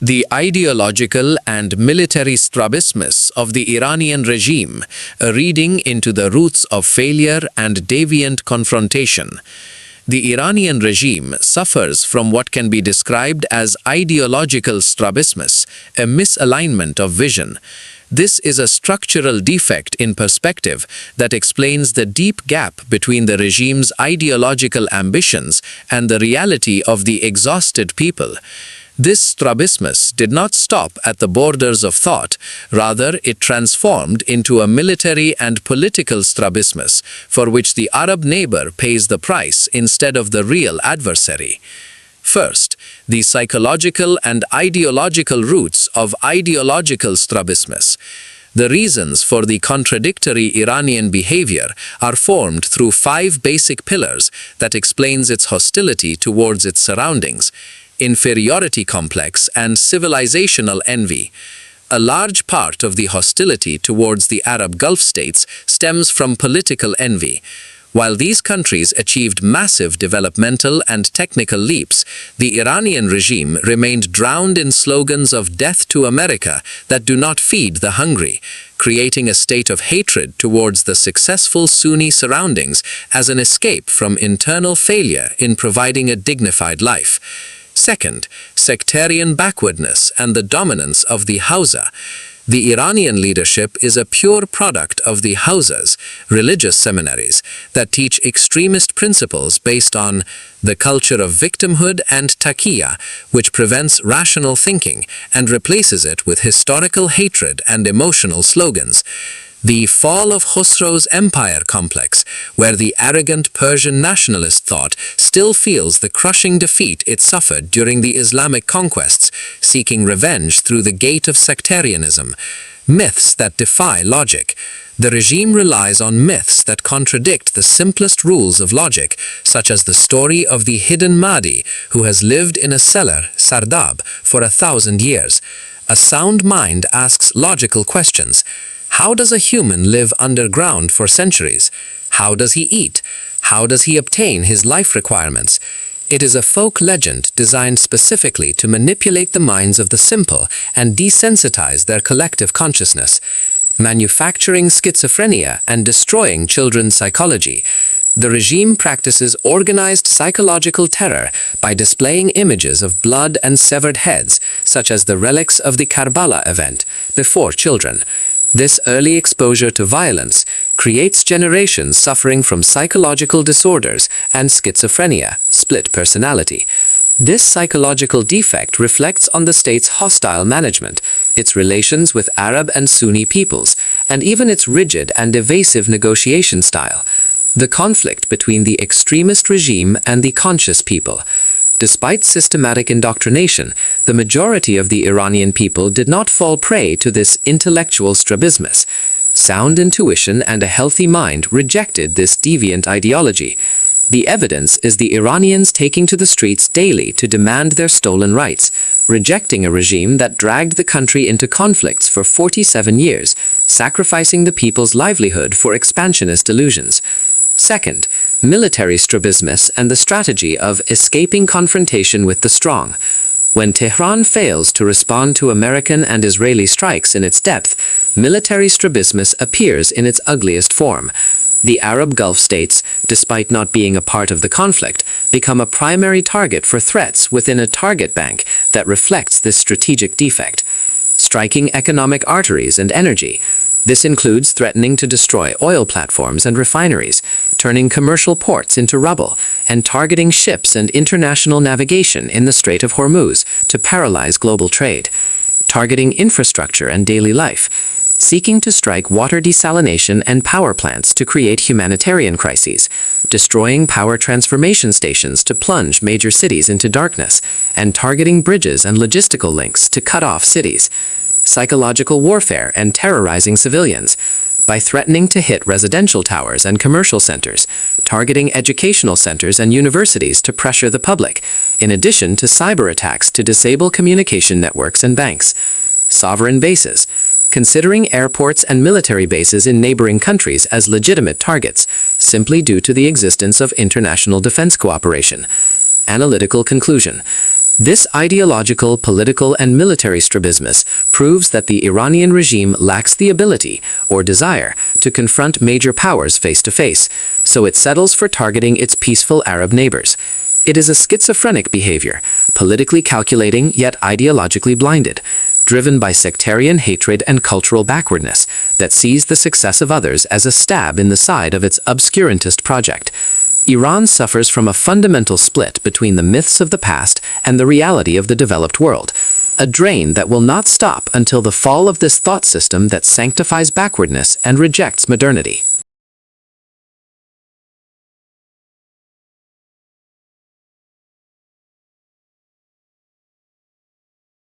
The Ideological and Military Strabismus of the Iranian regime, a reading into the roots of failure and deviant confrontation. The Iranian regime suffers from what can be described as ideological strabismus, a misalignment of vision. This is a structural defect in perspective that explains the deep gap between the regime's ideological ambitions and the reality of the exhausted people. This strabismus did not stop at the borders of thought, rather it transformed into a military and political strabismus, for which the Arab neighbor pays the price instead of the real adversary. First, the psychological and ideological roots of ideological strabismus. The reasons for the contradictory Iranian behavior are formed through 5 basic pillars that explains its hostility towards its surroundings: inferiority complex and civilizational envy. A large part of the hostility towards the Arab Gulf states stems from political envy. While these countries achieved massive developmental and technical leaps, the Iranian regime remained drowned in slogans of death to America that do not feed the hungry, creating a state of hatred towards the successful Sunni surroundings as an escape from internal failure in providing a dignified life. Second, sectarian backwardness and the dominance of the Hawza. The Iranian leadership is a pure product of the Hawzas, religious seminaries, that teach extremist principles based on the culture of victimhood and taqiyya, which prevents rational thinking and replaces it with historical hatred and emotional slogans. The fall of Khosrow's empire complex, where the arrogant Persian nationalist thought still feels the crushing defeat it suffered during the Islamic conquests, seeking revenge through the gate of sectarianism. Myths that defy logic. The regime relies on myths that contradict the simplest rules of logic, such as the story of the Hidden Mahdi, who has lived in a cellar, Sardab, for 1,000 years. A sound mind asks logical questions. How does a human live underground for centuries? How does he eat? How does he obtain his life requirements? It is a folk legend designed specifically to manipulate the minds of the simple and desensitize their collective consciousness, manufacturing schizophrenia and destroying children's psychology. The regime practices organized psychological terror by displaying images of blood and severed heads, such as the relics of the Karbala event, before children. This early exposure to violence creates generations suffering from psychological disorders and schizophrenia, split personality. This psychological defect reflects on the state's hostile management, its relations with Arab and Sunni peoples, and even its rigid and evasive negotiation style. The conflict between the extremist regime and the conscious people. Despite systematic indoctrination, the majority of the Iranian people did not fall prey to this intellectual strabismus. Sound intuition and a healthy mind rejected this deviant ideology. The evidence is the Iranians taking to the streets daily to demand their stolen rights, rejecting a regime that dragged the country into conflicts for 47 years, sacrificing the people's livelihood for expansionist illusions. Second, military strabismus and the strategy of escaping confrontation with the strong. When Tehran fails to respond to American and Israeli strikes in its depth, military strabismus appears in its ugliest form. The Arab Gulf states, despite not being a part of the conflict, become a primary target for threats within a target bank that reflects this strategic defect. Striking economic arteries and energy. This includes threatening to destroy oil platforms and refineries, turning commercial ports into rubble, and targeting ships and international navigation in the Strait of Hormuz to paralyze global trade. Targeting infrastructure and daily life, seeking to strike water desalination and power plants to create humanitarian crises, destroying power transformation stations to plunge major cities into darkness, and targeting bridges and logistical links to cut off cities. Psychological warfare and terrorizing civilians, by threatening to hit residential towers and commercial centers, targeting educational centers and universities to pressure the public, in addition to cyber attacks to disable communication networks and banks. Sovereign bases, considering airports and military bases in neighboring countries as legitimate targets, simply due to the existence of international defense cooperation. Analytical conclusion. This ideological, political, and military strabismus proves that the Iranian regime lacks the ability or desire to confront major powers face to face, so it settles for targeting its peaceful Arab neighbors. It is a schizophrenic behavior, politically calculating yet ideologically blinded, driven by sectarian hatred and cultural backwardness that sees the success of others as a stab in the side of its obscurantist project. Iran suffers from a fundamental split between the myths of the past and the reality of the developed world, a drain that will not stop until the fall of this thought system that sanctifies backwardness and rejects modernity.